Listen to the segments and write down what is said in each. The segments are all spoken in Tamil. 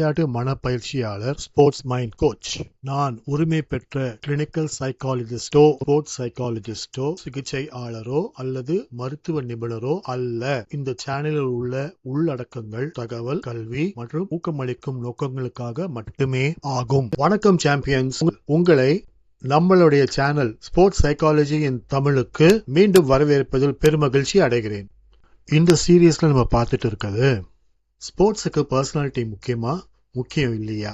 விளையாட்டு மனப்பயிற்சியாளர், ஸ்போர்ட்ஸ் மைண்ட் கோச். நான் உரிமை பெற்ற கிளினிக்கல் சைக்காலஜிஸ்டோ, ஸ்போர்ட்ஸ் சைக்காலஜிஸ்டோ, சிகிச்சையாளரோ அல்லது மருத்துவ நிபுணரோ அல்ல. இந்த சேனலில் உள்ள உள்ளடக்கங்கள் தகவல், கல்வி மற்றும் ஊக்கமளிக்கும் நோக்கங்களுக்காக மட்டுமே ஆகும். வணக்கம் சாம்பியன்ஸ், உங்களை நம்மளுடைய சேனல் ஸ்போர்ட்ஸ் சைக்காலஜி இன் தமிழுக்கு மீண்டும் வரவேற்பதில் பெருமகிழ்ச்சி அடைகிறேன். இந்த சீரீஸ்ல நம்ம பார்த்துட்டு இருக்கிறது ஸ்போர்ட்ஸுக்கு பர்சனாலிட்டி முக்கியம் இல்லையா,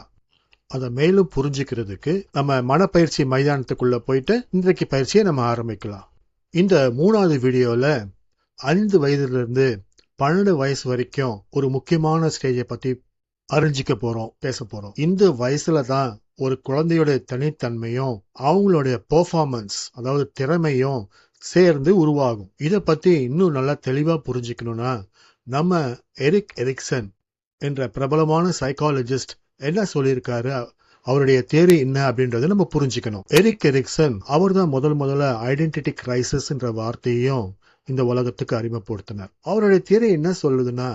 அதை மேலும் புரிஞ்சுக்கிறதுக்கு நம்ம மனப்பயிற்சி மைதானத்துக்குள்ள போயிட்டு இன்றைக்கு பயிற்சியை நம்ம ஆரம்பிக்கலாம். இந்த 3வது வீடியோல 5 வயதிலிருந்து 12 வயசு வரைக்கும் ஒரு முக்கியமான ஸ்டேஜை பத்தி பேச போறோம். இந்த வயசுல தான் ஒரு குழந்தையோட தனித்தன்மையும் அவங்களுடைய பெர்ஃபார்மன்ஸ், அதாவது திறமையும் சேர்ந்து உருவாகும். இதை பத்தி இன்னும் நல்லா தெளிவா புரிஞ்சுக்கணும்னா நம்ம எரிக் எரிக்சன் என்ற பிரபலமான சைக்காலஜிஸ்ட் என்ன சொல்லியிருக்காரு, அவருடைய தியரி என்ன அப்படின்றத நம்ம புரிஞ்சுக்கணும். எரிக் எரிக்சன் அவர் தான் முதல்ல ஐடென்டிட்டி கிரைசிஸ் என்ற வார்த்தையையும் இந்த உலகத்துக்கு அறிமுகப்படுத்தினார். அவருடைய தியரி என்ன சொல்லுதுன்னா,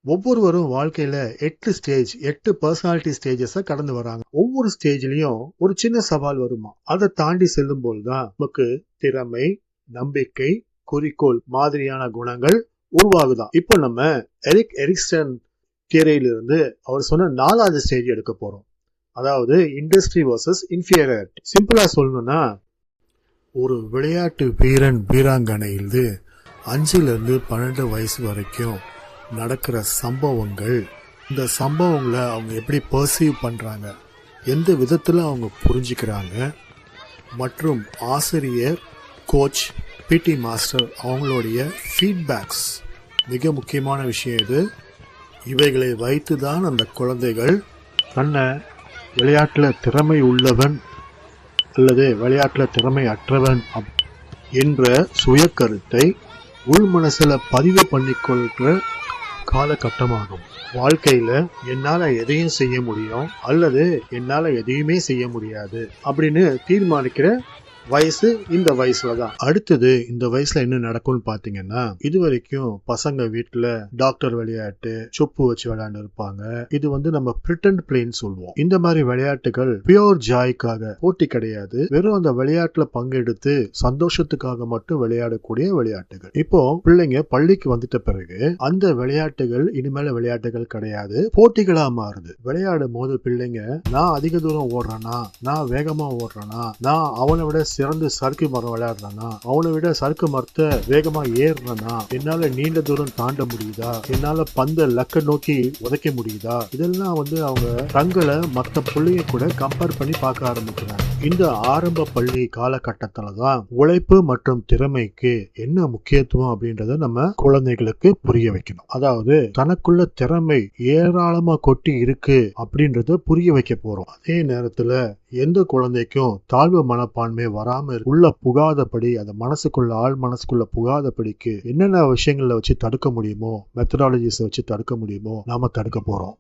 ஒவ்வொருவரும் வாழ்க்கையில 8 பர்சனாலிட்டி ஸ்டேஜஸ் கடந்து வராங்க. ஒவ்வொரு ஸ்டேஜ்லயும் ஒரு சின்ன சவால் வருமா, அதை தாண்டி செல்லும் போதுதான் நமக்கு திறமை, நம்பிக்கை, குறிக்கோள் மாதிரியான குணங்கள் உருவாகுதான். இப்போ நம்ம எரிக் எரிக்சன் தியரியிலிருந்து அவர் சொன்ன 4வது ஸ்டேஜ் எடுக்க போறோம். அதாவது இண்டஸ்ட்ரி வர்சஸ் இன்ஃபீரியாரிட்டி. சிம்பிளா சொல்லணும்னா, ஒரு விளையாட்டு வீராங்கனையிலிருந்து 5லிருந்து 12 வயசு வரைக்கும் நடக்கிற சம்பவங்கள், இந்த சம்பவங்களை அவங்க எப்படி பர்சீவ் பண்றாங்க, எந்த விதத்துல அவங்க புரிஞ்சுக்கிறாங்க, மற்றும் ஆசிரியர், கோச், பிடி மாஸ்டர் அவங்களுடைய ஃபீட்பேக்ஸ் மிக முக்கியமான விஷயம். இவைகளை வைத்துதான் அந்த குழந்தைகள் தன்னை விளையாட்டில் திறமை உள்ளவன் அல்லது விளையாட்டில் திறமை அற்றவன் என்ற சுய கருத்தை உள் மனசுல பதிவு பண்ணிக்கொள்கிற காலகட்டமாகும். வாழ்க்கையில என்னால எதையும் செய்ய முடியும் அல்லது என்னால எதையுமே செய்ய முடியாது அப்படின்னு தீர்மானிக்கிற வயசு இந்த வயசுலதான். அடுத்தது இந்த வயசுல என்ன நடக்கும்னு பாத்தீங்கன்னா, இது வரைக்கும் பசங்க வீட்டுல டாக்டர் விளையாட்டு, சொப்பு வச்சு விளையாண்டு இருப்பாங்க. இது நம்ம பிரிட்டன்ட் பிளேன்னு சொல்லுவோம். இந்த மாதிரி விளையாட்டுகள் பியோர் ஜாய்க்காக, போட்டி கிடையாது, வெறும் அந்த விளையாட்டுல பங்கெடுத்து சந்தோஷத்துக்காக மட்டும் விளையாடக்கூடிய விளையாட்டுகள். இப்போ பிள்ளைங்க பள்ளிக்கு வந்துட்ட பிறகு அந்த விளையாட்டுகள் இனிமேல விளையாட்டுகள் கிடையாது, போட்டிகளா மாறுது. விளையாடும் போது பிள்ளைங்க, நான் அதிக தூரம் ஓடுறேனா, நான் வேகமா ஓடுறேனா, நான் அவனை விட சிறந்து சறுக்கு மரம் விளையாடுறானா, அவனை விட சறுக்கு மரத்தை வேகமா ஏறுறானா, என்னால நீண்ட தூரம் தாண்ட முடியுதா, என்னால பந்த லக்க நோக்கி உதைக்க முடியுதா, இதெல்லாம் அவங்க தங்களை மற்ற பிள்ளைய கூட கம்பேர் பண்ணி பார்க்க ஆரம்பிக்கிறாங்க. இந்த ஆரம்ப பள்ளி காலகட்டத்துலதான் உழைப்பு மற்றும் திறமைக்கு என்ன முக்கியத்துவம் அப்படின்றத நம்ம குழந்தைகளுக்கு புரிய வைக்கணும். அதாவது தனக்குள்ள திறமை ஏராளமா கொட்டி இருக்கு அப்படின்றத புரிய வைக்க போறோம். அதே நேரத்துல எந்த குழந்தைக்கும் தாழ்வு மனப்பான்மை வராம உள்ள புகாதபடி, அந்த ஆள் மனசுக்குள்ள புகாதபடிக்கு என்னென்ன விஷயங்களை வச்சு தடுக்க முடியுமோ, மெத்தடாலஜிஸ் வச்சு தடுக்க முடியுமோ நாம தடுக்க போறோம்.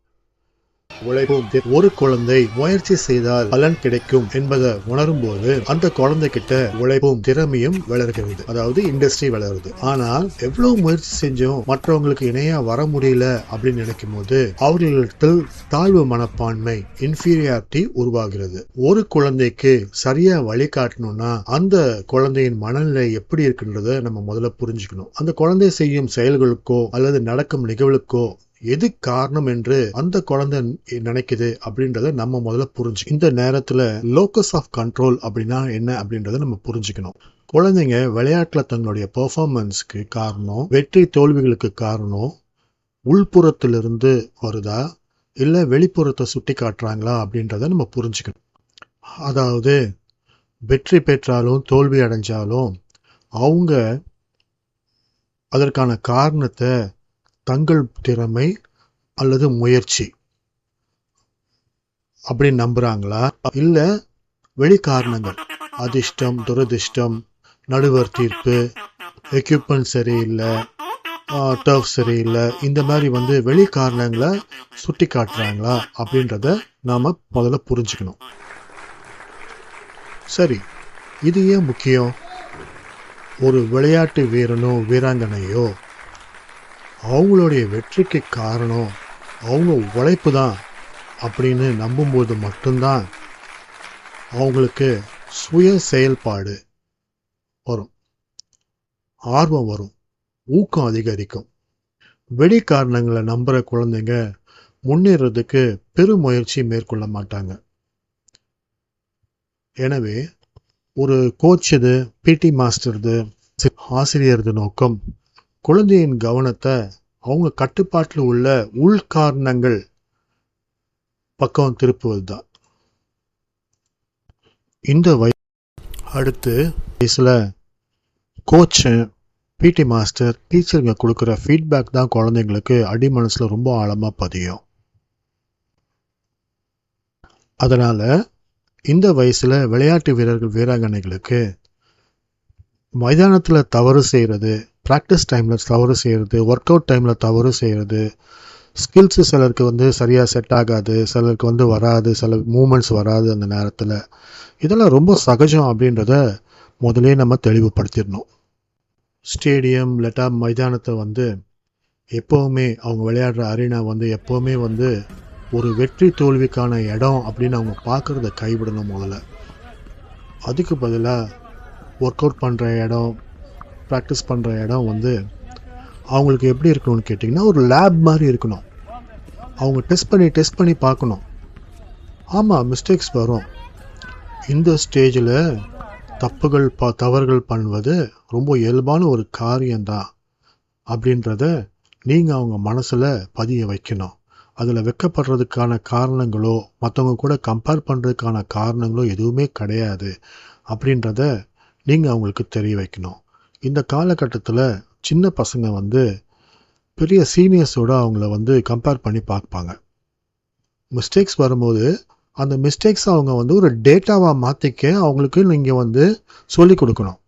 உழைப்பும். ஒரு குழந்தை முயற்சி செய்தால் பலன் கிடைக்கும் என்பதை உணரும் போது அந்த குழந்தை கிட்ட உழைப்பும் திறமையும் வளர்கிறது, அதாவது இண்டஸ்ட்ரி வளருது. ஆனால் எவ்வளவு முயற்சி செஞ்சும் மற்றவங்களுக்கு இணையா வர முடியல அப்படின்னு நினைக்கும் போது அவர்களிடத்தில் தாழ்வு மனப்பான்மை, இன்ஃபீரியாரிட்டி உருவாகிறது. ஒரு குழந்தைக்கு சரியா வழிகாட்டணும்னா அந்த குழந்தையின் மனநிலை எப்படி இருக்குன்றத நம்ம முதல்ல புரிஞ்சுக்கணும். அந்த குழந்தை செய்யும் செயல்களுக்கோ அல்லது நடக்கும் நிகழ்வுக்கோ எது காரணம் என்று அந்த குழந்தை நினைக்குது அப்படின்றத நம்ம முதல்ல புரிஞ்சுக்கணும். இந்த நேரத்துல லோக்கஸ் ஆஃப் கண்ட்ரோல் அப்படின்னா என்ன அப்படின்றத நம்ம புரிஞ்சுக்கணும். குழந்தைங்க விளையாட்டுல தங்களுடைய பெர்ஃபார்மன்ஸ்க்கு காரணம், வெற்றி தோல்விகளுக்கு காரணம் உள்புறத்திலிருந்து வருதா இல்ல வெளிப்புறத்தை சுட்டி காட்டுறாங்களா அப்படின்றத நம்ம புரிஞ்சுக்கணும். அதாவது வெற்றி பெற்றாலும் தோல்வி அடைஞ்சாலும் அவங்க அதற்கான காரணத்தை தங்கள் திறமை அல்லது முயற்சி அப்படி நம்புறாங்களா, இல்ல வெளி காரணங்கள், அதிர்ஷ்டம், துரதிர்ஷ்டம், நடுவர் தீர்ப்பு, எக்யூப்மெண்ட் சரியில்லை, டர்ஃப் சரியில்லை, இந்த மாதிரி வெளி காரணங்களை சுட்டி காட்டுறாங்களா அப்படின்றத நாம முதல்ல புரிஞ்சுக்கணும். சரி, இது ஏன் முக்கியம்? ஒரு விளையாட்டு வீரனோ வீராங்கனையோ அவங்களுடைய வெற்றிக்கு காரணம் அவங்க உழைப்பு தான் அப்படின்னு நம்பும்போது மட்டும்தான் அவங்களுக்கு சுய செயல்பாடு வரும், ஆர்வம் வரும், ஊக்கம் அதிகரிக்கும். வெளி காரணங்களை நம்புற குழந்தைங்க முன்னேறதுக்கு பெருமுயற்சி மேற்கொள்ள மாட்டாங்க. எனவே ஒரு கோச் இது, பிடி மாஸ்டர் இது, ஆசிரியரது நோக்கம் குழந்தையின் கவனத்தை அவங்க கட்டுப்பாட்டில் உள்ள உள்காரணங்கள் பக்கம் திருப்புவது தான். இந்த அடுத்து வயசுல கோச்சு, பிடி மாஸ்டர், டீச்சருங்க கொடுக்குற ஃபீட்பேக் தான் குழந்தைங்களுக்கு அடி மனசுல ரொம்ப ஆழமா பதியும். அதனால இந்த வயசுல விளையாட்டு வீரர்கள், வீராங்கனைகளுக்கு மைதானத்துல தவறு செய்யறது, ப்ராக்டிஸ் டைம்ல தவறு செய்யறது, ஒர்க் அவுட் டைம்ல தவறு செய்யறது, ஸ்கில்ஸு சிலருக்கு சரியாக செட் ஆகாது, சிலருக்கு வராது, சில மூமெண்ட்ஸ் வராது அந்த நேரத்தில். இதெல்லாம் ரொம்ப சகஜம் அப்படின்றத முதலே நம்ம தெளிவுபடுத்திடணும். ஸ்டேடியம் இல்லாட்டா மைதானத்தை எப்போவுமே அவங்க விளையாடுற அரீனா எப்போவுமே ஒரு வெற்றி தோல்விக்கான இடம் அப்படின்னு அவங்க பார்க்குறத கைவிடணும் முதல்ல. அதுக்கு பதிலாக ஒர்க் அவுட் பண்ணுற இடம், ப்ராக்டிஸ் பண்ணுற இடம் அவங்களுக்கு எப்படி இருக்கணும்னு கேட்டிங்கன்னா ஒரு லேப் மாதிரி இருக்கணும். அவங்க டெஸ்ட் பண்ணி பார்க்கணும். ஆமாம், மிஸ்டேக்ஸ் வரும். இந்த ஸ்டேஜில் தவறுகள் பண்ணுவது ரொம்ப இயல்பான ஒரு காரியம்தான் அப்படின்றத நீங்கள் அவங்க மனசில் பதிய வைக்கணும். அதில் வெட்கப்படுறதுக்கான காரணங்களோ மற்றவங்க கூட கம்பேர் பண்ணுறதுக்கான காரணங்களோ எதுவுமே கிடையாது அப்படின்றத நீங்கள் அவங்களுக்கு தெரிய வைக்கணும். இந்த காலகட்டத்தில் சின்ன பசங்க பெரிய சீனியர்ஸோடு அவங்கள கம்பேர் பண்ணி பார்ப்பாங்க. மிஸ்டேக்ஸ் வரும்போது அந்த மிஸ்டேக்ஸ் அவங்க ஒரு டேட்டாவாக மாற்றிக்க அவங்களுக்கு நீங்கள் சொல்லிக் கொடுக்கணும்.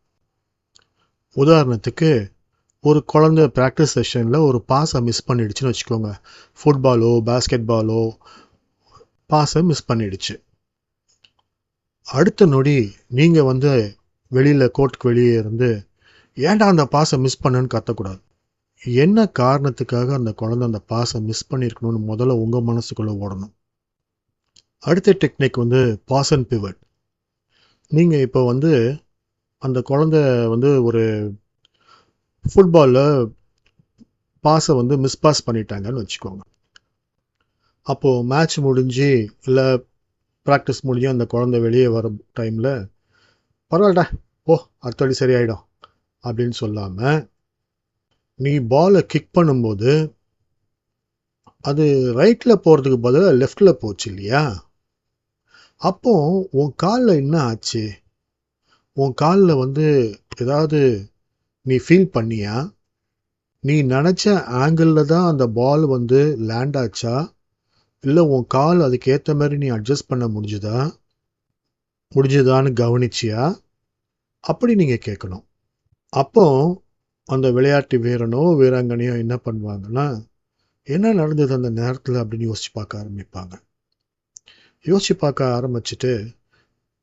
உதாரணத்துக்கு ஒரு குழந்தை ப்ராக்டிஸ் செஷனில் ஒரு பாஸை மிஸ் பண்ணிடுச்சுன்னு வச்சுக்கோங்க. ஃபுட்பாலோ பேஸ்கெட் பாலோ பாஸை மிஸ் பண்ணிடுச்சு. அடுத்த நொடி நீங்கள் வெளியில் கோர்ட்டுக்கு வெளியே இருந்து ஏன்டா அந்த பாஸை மிஸ் பண்ணுன்னு கத்தக்கூடாது. என்ன காரணத்துக்காக அந்த குழந்தை அந்த பாஸை மிஸ் பண்ணியிருக்கணும்னு முதல்ல உங்கள் மனசுக்குள்ளே ஓடணும். அடுத்த டெக்னிக் பாஸ் அண்ட் பிவட். நீங்கள் இப்போ அந்த குழந்தை ஒரு ஃபுட்பாலில் பாஸை மிஸ் பாஸ் பண்ணிட்டாங்கன்னு வச்சுக்கோங்க. அப்போது மேட்ச் முடிஞ்சு இல்லை ப்ராக்டிஸ் முடிஞ்சு அந்த குழந்தை வெளியே வர டைமில் பரவாயில்லடா அடுத்தடி சரியாயிடும் அப்படின்னு சொல்லாமல், நீ பாலை கிக் பண்ணும்போது அது ரைட்டில் போகிறதுக்கு பதிலாக லெஃப்டில் போச்சு இல்லையா? அப்போ உன் காலில் என்ன ஆச்சு? உன் காலில் ஏதாவது நீ ஃபீல் பண்ணியா? நீ நினச்ச ஆங்கிளில் தான் அந்த பால் லேண்ட் ஆச்சா? இல்லை உன் கால் அதுக்கேற்ற மாதிரி நீ அட்ஜஸ்ட் பண்ண முடிஞ்சுதான்னு கவனிச்சியா? அப்படி நீங்கள் கேட்கணும். அப்போ அந்த விளையாட்டு வீரனோ வீராங்கனையோ என்ன பண்ணுவாங்கன்னா, என்ன நடந்தது அந்த நேரத்தில் அப்படின்னு யோசிச்சு பார்க்க ஆரம்பிப்பாங்க. யோசிச்சு பார்க்க ஆரம்பிச்சுட்டு,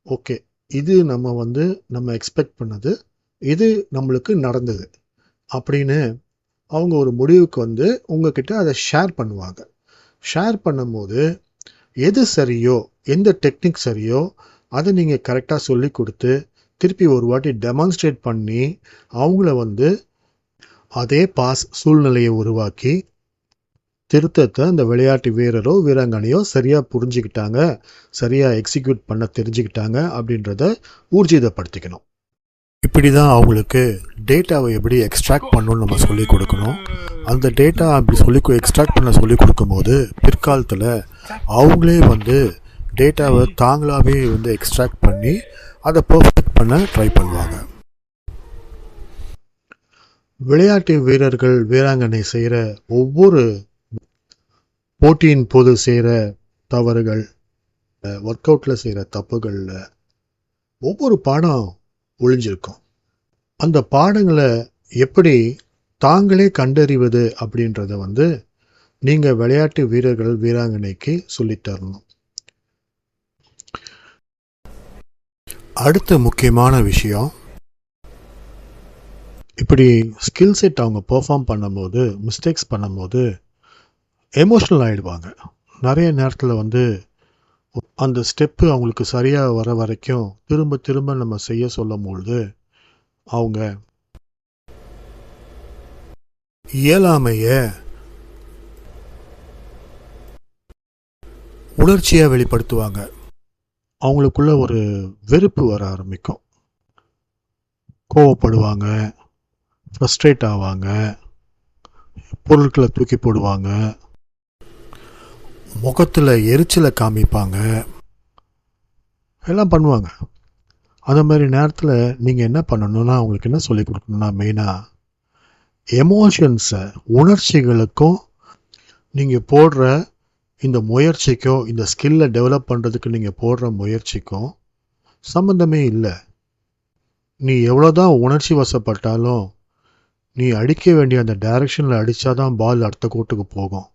ஓகே, இது நம்ம எக்ஸ்பெக்ட் பண்ணது, இது நம்மளுக்கு நடந்தது அப்படின்னு அவங்க ஒரு முடிவுக்கு உங்ககிட்ட அதை ஷேர் பண்ணுவாங்க. ஷேர் பண்ணும்போது எது சரியோ, எந்த டெக்னிக் சரியோ அதை நீங்கள் கரெக்டாக சொல்லி கொடுத்து திருப்பி ஒரு வாட்டி டெமான்ஸ்ட்ரேட் பண்ணி அவங்கள அதே பாஸ் சூழ்நிலையை உருவாக்கி திருத்தத்தை அந்த விளையாட்டு வீரரோ வீராங்கனையோ சரியாக புரிஞ்சுக்கிட்டாங்க, சரியாக எக்ஸிக்யூட் பண்ண தெரிஞ்சுக்கிட்டாங்க அப்படின்றத ஊர்ஜிதப்படுத்திக்கணும். இப்படி தான் அவங்களுக்கு டேட்டாவை எப்படி எக்ஸ்ட்ராக்ட் பண்ணணும்னு நம்ம சொல்லிக் கொடுக்கணும். அந்த டேட்டா அப்படி எக்ஸ்ட்ராக்ட் பண்ண சொல்லிக் கொடுக்கும்போது பிற்காலத்தில் அவங்களே டேட்டாவை தாங்களாகவே எக்ஸ்ட்ராக்ட் பண்ணி அதை பர்ஃபெக்ட் பண்ண ட்ரை பண்ணுவாங்க. விளையாட்டு வீரர்கள் வீராங்கனை செய்கிற ஒவ்வொரு போட்டியின் போது செய்கிற தவறுகள், ஒர்க் அவுட்டில் செய்கிற தப்புகளில் ஒவ்வொரு பாடம் ஒளிஞ்சிருக்கும். அந்த பாடங்களை எப்படி தாங்களே கண்டறிவது அப்படின்றத நீங்கள் விளையாட்டு வீரர்கள் வீராங்கனைக்கு சொல்லித்தரணும். அடுத்த முக்கியமான விஷயம், இப்படி ஸ்கில் செட் அவங்க பெர்ஃபார்ம் பண்ணும்போது, மிஸ்டேக்ஸ் பண்ணும்போது எமோஷ்னல் ஆகிடுவாங்க. நிறைய நேரத்தில் வந்து அந்த ஸ்டெப்பு அவங்களுக்கு சரியாக வர வரைக்கும் திரும்ப திரும்ப நம்ம செய்ய சொல்லும் பொழுது அவங்க இயலாமைய உணர்ச்சியாக வெளிப்படுத்துவாங்க. அவங்களுக்குள்ள ஒரு வெறுப்பு வர ஆரம்பிக்கும். கோவப்படுவாங்க, ஃப்ரஸ்ட்ரேட் ஆவாங்க, பொருட்களை தூக்கி போடுவாங்க, முகத்தில் எரிச்சலை காமிப்பாங்க, எல்லாம் பண்ணுவாங்க. அந்த மாதிரி நேரத்தில் நீங்கள் என்ன பண்ணணும்னா, அவங்களுக்கு என்ன சொல்லிக் கொடுக்கணும்னா, மெயினாக எமோஷன்ஸை, உணர்ச்சிகளுக்கும் நீங்கள் போடுற இந்த முயற்சிக்கும், இந்த ஸ்கில்லை டெவலப் பண்ணுறதுக்கு நீங்கள் போடுற முயற்சிக்கும் சம்மந்தமே இல்லை. நீ எவ்வளோதான் உணர்ச்சி வசப்பட்டாலும் நீ அடிக்க வேண்டிய அந்த டைரக்ஷனில் அடித்தாதான் பால் அடுத்த கோட்டுக்கு போகும்.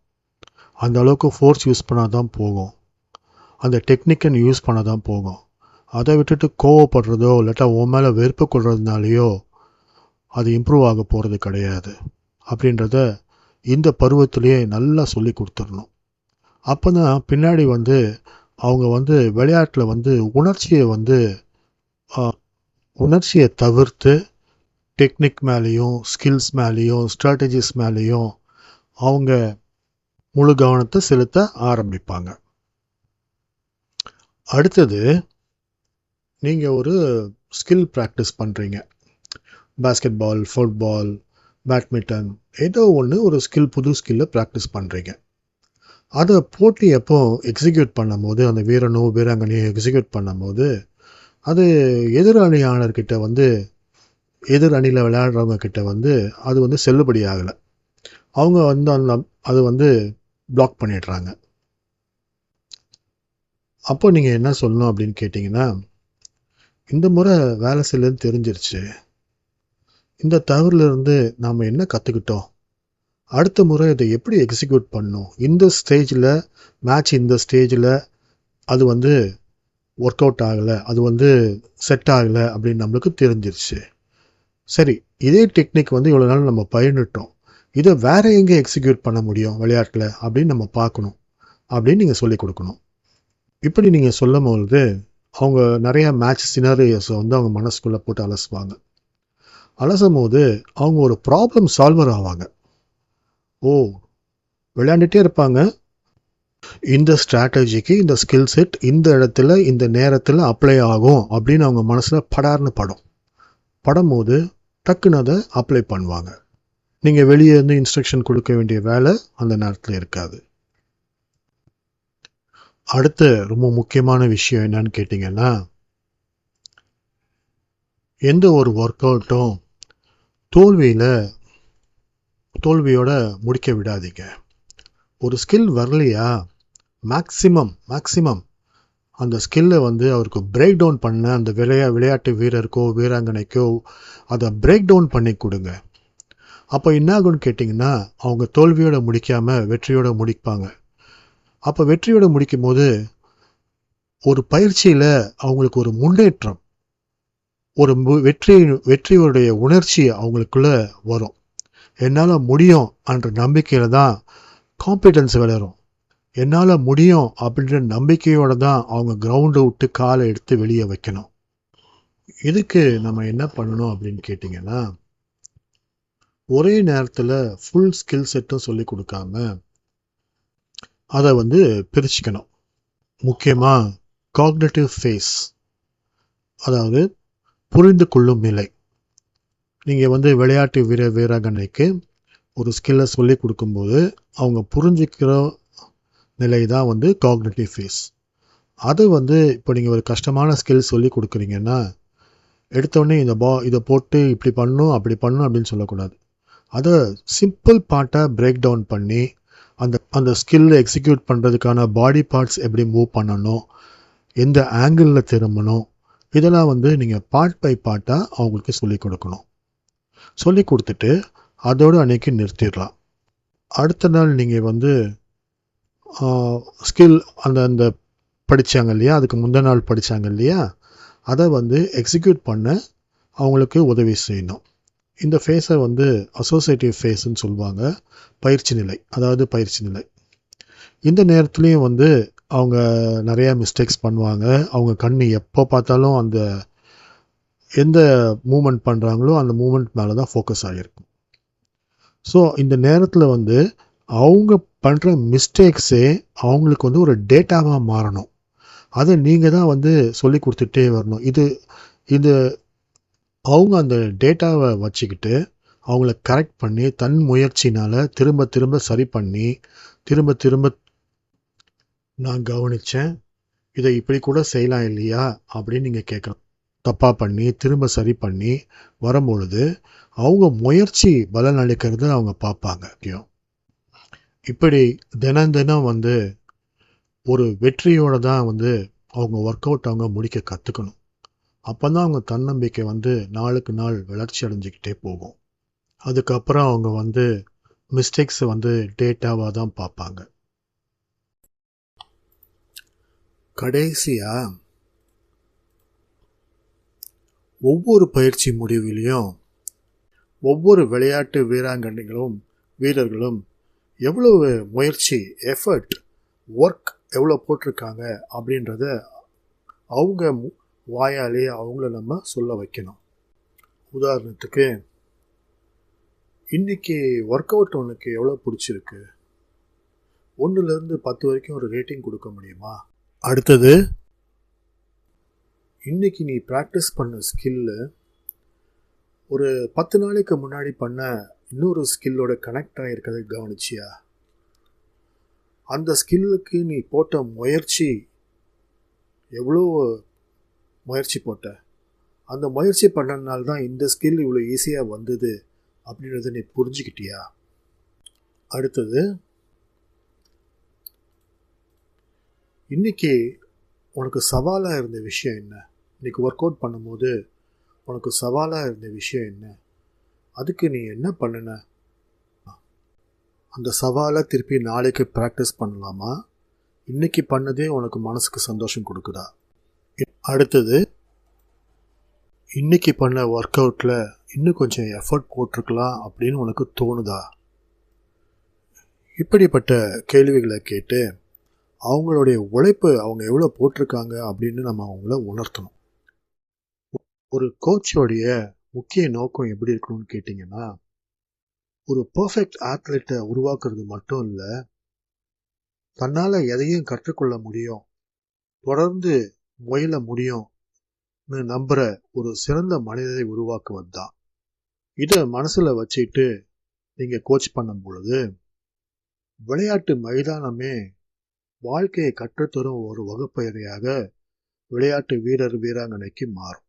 அந்த அளவுக்கு ஃபோர்ஸ் யூஸ் பண்ணால் தான் போகும். அந்த டெக்னிக்கை நீ யூஸ் பண்ண தான் போகும். அதை விட்டுட்டு கோவப்படுறதோ இல்லாட்டா உன் மேலே வெறுப்பு கொள்றதுனாலையோ அது இம்ப்ரூவ் ஆக போகிறது கிடையாது. அப்படின்றத இந்த பருவத்திலேயே நல்லா சொல்லி கொடுத்துடணும். அப்போ தான் பின்னாடி வந்து அவங்க வந்து விளையாட்டில் வந்து உணர்ச்சியை தவிர்த்து டெக்னிக் மேலேயும் ஸ்கில்ஸ் மேலேயும் ஸ்ட்ராட்டஜிஸ் மேலேயும் அவங்க முழு கவனத்தை செலுத்த ஆரம்பிப்பாங்க. அடுத்தது, நீங்கள் ஒரு ஸ்கில் ப்ராக்டிஸ் பண்ணுறீங்க. பாஸ்கெட் பால், ஃபுட்பால், பேட்மிண்டன், ஏதோ ஒன்று ஒரு ஸ்கில், புது ஸ்கில்லை ப்ராக்டிஸ் பண்ணுறீங்க. அதை போட்டி எப்போ எக்ஸிக்யூட் பண்ணும்போது, அந்த வீரனோ வீராங்கனையோ எக்ஸிக்யூட் பண்ணும்போது அது எதிரணியாளர்கிட்ட வந்து, எதிர் அணியில் விளையாடுறவங்க கிட்ட வந்து அது வந்து செல்லுபடி ஆகலை. அவங்க வந்து அது வந்து பிளாக் பண்ணிடுறாங்க. அப்போ நீங்கள் என்ன சொல்லணும் அப்படின்னு கேட்டிங்கன்னா, இந்த முறை வேலை செய்யலன்னு தெரிஞ்சிருச்சு. இந்த தவறுலேருந்து நாம் என்ன கற்றுக்கிட்டோம்? அடுத்த முறை இதை எப்படி எக்ஸிக்யூட் பண்ணணும்? இந்த ஸ்டேஜில் மேட்ச், இந்த ஸ்டேஜில் அது வந்து ஒர்க் அவுட் ஆகலை, அது வந்து செட் ஆகலை அப்படின்னு நம்மளுக்கு தெரிஞ்சிருச்சு. சரி, இதே டெக்னிக் வந்து இவ்வளோ நாள் நம்ம பயின்னுட்டோம், இதை வேற எங்கே எக்ஸிக்யூட் பண்ண முடியும் விளையாட்டில் அப்படின்னு நம்ம பார்க்கணும் அப்படின்னு நீங்கள் சொல்லிக் கொடுக்கணும். இப்படி நீங்கள் சொல்லும் பொழுது அவங்க நிறையா மேட்ச் சினாரியோஸை வந்து அவங்க மனசுக்குள்ளே போட்டு அலசுவாங்க. அலசும் போது அவங்க ஒரு ப்ராப்ளம் சால்வர் ஆவாங்க. ஓ, விளையாண்டுட்டே இருப்பாங்க, இந்த ஸ்ட்ராட்டஜிக்கு இந்த ஸ்கில் செட் இந்த இடத்துல இந்த நேரத்தில் அப்ளை ஆகும் அப்படின்னு அவங்க மனசில் படார்னு படும்போது டக்குன்னு அதை அப்ளை பண்ணுவாங்க. நீங்கள் வெளியே இருந்து இன்ஸ்ட்ரக்ஷன் கொடுக்க வேண்டிய வேலை அந்த நேரத்தில் இருக்காது. அடுத்த ரொம்ப முக்கியமான விஷயம் என்னன்னு கேட்டிங்கன்னா, எந்த ஒரு ஒர்க் அவுட்டும் தோல்வியோட முடிக்க விடாதீங்க. ஒரு ஸ்கில் வரலையா, மேக்சிமம் அந்த ஸ்கில்லை வந்து அவருக்கு பிரேக் டவுன் பண்ண அந்த விளையாட்டு வீரருக்கோ வீராங்கனைக்கோ அதை பிரேக் டவுன் பண்ணி கொடுங்க. அப்போ என்ன ஆகும்னு கேட்டிங்கன்னா, அவங்க தோல்வியோட முடிக்காமல் வெற்றியோட முடிப்பாங்க. அப்போ வெற்றியோட முடிக்கும் போது ஒரு பயிற்சியில் அவங்களுக்கு ஒரு முன்னேற்றம், ஒரு வெற்றியுடைய உணர்ச்சி அவங்களுக்குள்ள வரும். என்னால் முடியும் என்ற நம்பிக்கையில் தான் காம்பிடன்ஸ் வளரும். என்னால் முடியும் அப்படின்ற நம்பிக்கையோடு தான் அவங்க கிரவுண்டை விட்டு காலை எடுத்து வெளியே வைக்கணும். இதுக்கு நம்ம என்ன பண்ணணும் அப்படின்னு கேட்டிங்கன்னா, ஒரே நேரத்தில் ஃபுல் ஸ்கில் செட்டும் சொல்லி கொடுக்காம அதை வந்து பிரிச்சுக்கணும். முக்கியமாக காக்னிட்டிவ் ஃபேஸ், அதாவது புரிந்து கொள்ளும் நிலை. நீங்கள் வந்து விளையாட்டு வீராங்கனைக்கு ஒரு ஸ்கில்லை சொல்லி கொடுக்கும்போது அவங்க புரிஞ்சுக்கிற நிலை தான் வந்து காக்னிட்டிவ் ஃபேஸ். அது வந்து இப்போ நீங்கள் ஒரு கஷ்டமான ஸ்கில் சொல்லி கொடுக்குறீங்கன்னா, எடுத்தோடனே இதை போட்டு இப்படி பண்ணணும் அப்படி பண்ணணும் அப்படின்னு சொல்லக்கூடாது. அதை சிம்பிள் பார்ட்டாக பிரேக் டவுன் பண்ணி அந்த ஸ்கில்லை எக்ஸிக்யூட் பண்ணுறதுக்கான பாடி பார்ட்ஸ் எப்படி மூவ் பண்ணணும், எந்த ஆங்கிளில் திரும்பணும், இதெல்லாம் வந்து நீங்கள் பார்ட் பை பார்ட்டாக அவங்களுக்கு சொல்லிக் கொடுக்கணும். சொல்லி கொடுத்துட்டு அதோடு அன்றைக்கி நிறுத்திடலாம். அடுத்த நாள் நீங்கள் வந்து ஸ்கில் அந்த படித்தாங்க இல்லையா, அதுக்கு முந்தின நாள் படித்தாங்க இல்லையா, அதை வந்து எக்ஸிக்யூட் பண்ண அவங்களுக்கு உதவி செய்யணும். இந்த ஃபேஸை வந்து அசோசியேட்டிவ் ஃபேஸ்ன்னு சொல்லுவாங்க, பயிற்சி நிலை. இந்த நேரத்துலையும் வந்து அவங்க நிறையா மிஸ்டேக்ஸ் பண்ணுவாங்க. அவங்க கண் எப்போ பார்த்தாலும் அந்த எந்த மூமெண்ட் பண்ணுறாங்களோ அந்த மூமெண்ட் மேலே தான் ஃபோக்கஸ் ஆகிருக்கும். ஸோ இந்த நேரத்தில் வந்து அவங்க பண்ணுற மிஸ்டேக்ஸே அவங்களுக்கு வந்து ஒரு டேட்டாவாக மாறணும். அதை நீங்கள் தான் வந்து சொல்லி கொடுத்துட்டே வரணும். இது அவங்க அந்த டேட்டாவை வச்சுக்கிட்டு அவங்கள கரெக்ட் பண்ணி தன் முயற்சினால் திரும்ப திரும்ப சரி பண்ணி திரும்ப திரும்ப நான் கவனித்தேன், இதை இப்படி கூட செய்யலாம் இல்லையா அப்படின்னு நீங்கள் கேட்கலாம். தப்பாக பண்ணி திரும்ப சரி பண்ணி வரும்பொழுது அவங்க முயற்சி பலன் அளிக்கிறத அவங்க பார்ப்பாங்க. இப்படி தினம் தினம் வந்து ஒரு வெற்றியோடு தான் வந்து அவங்க ஒர்க் அவுட் அவங்க முடிக்க கற்றுக்கணும். அப்போ தான் அவங்க தன்னம்பிக்கை வந்து நாளுக்கு நாள் வளர்ச்சி அடைஞ்சிக்கிட்டே போகும். அதுக்கப்புறம் அவங்க வந்து மிஸ்டேக்ஸை வந்து டேட்டாவாக தான் பார்ப்பாங்க. கடைசியாக ஒவ்வொரு பயிற்சி முடிவிலையும் ஒவ்வொரு விளையாட்டு வீரர்களும் எவ்வளவு முயற்சி, எஃபர்ட், ஒர்க் எவ்வளோ போட்டிருக்காங்க அப்படின்றத அவங்க வாயாலே அவங்கள நம்ம சொல்ல வைக்கணும். உதாரணத்துக்கு, இன்னைக்கு ஒர்க் அவுட் உனக்கு எவ்வளோ பிடிச்சிருக்கு, 1லேருந்து 10 வரைக்கும் ஒரு ரேட்டிங் கொடுக்க முடியுமா? அடுத்தது, இன்னைக்கு நீ ப்ராக்டிஸ் பண்ண ஸ்கில்லு ஒரு 10 நாளைக்கு முன்னாடி பண்ண இன்னொரு ஸ்கில்லோட கனெக்ட் ஆகிருக்கிறத கவனிச்சியா? அந்த ஸ்கில்லுக்கு நீ போட்ட முயற்சி எவ்வளோ முயற்சி போட்ட, அந்த முயற்சி பண்ணனால தான் இந்த ஸ்கில் இவ்வளோ ஈஸியாக வந்தது அப்படின்றத நீ புரிஞ்சுக்கிட்டியா? அடுத்தது, இன்னைக்கு உனக்கு சவாலாக இருந்த விஷயம் என்ன? இன்னைக்கு ஒர்க் அவுட் பண்ணும்போது உனக்கு சவாலாக இருந்த விஷயம் என்ன? அதுக்கு நீ என்ன பண்ணுன? அந்த சவாலை திருப்பி நாளைக்கு ப்ராக்டிஸ் பண்ணலாமா? இன்னைக்கு பண்ணதே உனக்கு மனசுக்கு சந்தோஷம் கொடுக்குதா? அடுத்தது, இன்னைக்கு பண்ண ஒர்க் அவுட்டில் இன்னும் கொஞ்சம் எஃபர்ட் போட்டிருக்கலாம் அப்படின்னு உனக்கு தோணுதா? இப்படிப்பட்ட கேள்விகளை கேட்டு அவங்களுடைய உழைப்பு அவங்க எவ்வளோ போட்டிருக்காங்க அப்படின்னு நம்ம அவங்கள உணர்த்தணும். ஒரு கோச்சோடைய முக்கிய நோக்கம் எப்படி இருக்கணும்னு கேட்டிங்கன்னா, ஒரு பர்ஃபெக்ட் ஆத்லெட்டை உருவாக்குறது மட்டும் இல்லை, தன்னால் எதையும் கற்றுக்கொள்ள முடியும், தொடர்ந்து முயல முடியும்னு நம்புகிற ஒரு சிறந்த மனிதரை உருவாக்குவது தான். இதை மனசில் வச்சுட்டு நீங்கள் கோச் பண்ணும் பொழுது விளையாட்டு மைதானமே வாழ்க்கையை கற்றுத்தரும் ஒரு வகுப்பறையாக விளையாட்டு வீராங்கனைக்கு மாறும்.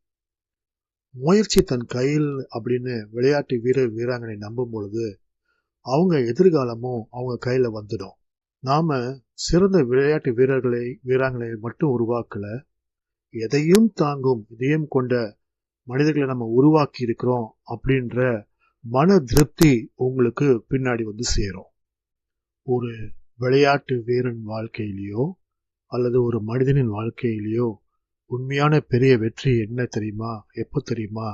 முயற்சி தன் கையில் அப்படின்னு விளையாட்டு வீராங்கனை நம்பும் பொழுது அவங்க எதிர்காலமும் அவங்க கையில் வந்துடும். நாம சிறந்த விளையாட்டு வீராங்கனை மட்டும் உருவாக்கல, எதையும் தாங்கும் இதயம் கொண்ட மனிதர்களை நம்ம உருவாக்கி இருக்கிறோம் அப்படின்ற மன திருப்தி உங்களுக்கு பின்னாடி வந்து சேரும். ஒரு விளையாட்டு வீரன் வாழ்க்கையிலையோ அல்லது ஒரு மனிதனின் வாழ்க்கையிலையோ உண்மையான பெரிய வெற்றி என்ன தெரியுமா? எப்போ தெரியுமா?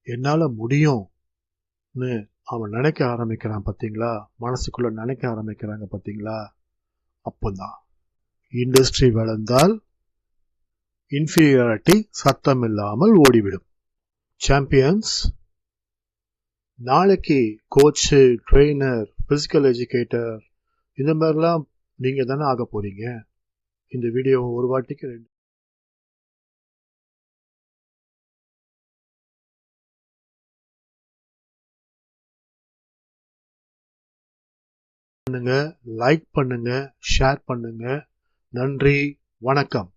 என்னால் முடியும்னு அவன் நினைக்க ஆரம்பிக்கிறான் பார்த்தீங்களா? மனசுக்குள்ள நினைக்க ஆரம்பிக்கிறாங்க பார்த்தீங்களா? அப்போதான் இண்டஸ்ட்ரி வளர்ந்தால் இன்ஃபீரியாரிட்டி சத்தம் இல்லாமல் ஓடிவிடும். சாம்பியன்ஸ், நாளைக்கு கோச்சு, ட்ரெயினர், பிசிக்கல் எஜுகேட்டர் இந்த மாதிரிலாம் நீங்கள் தானே ஆக போறீங்க. இந்த வீடியோவை ஒரு வாட்டிக்கு 2 பண்ணுங்க, லைக் பண்ணுங்க, ஷேர் பண்ணுங்க. நன்றி, வணக்கம்.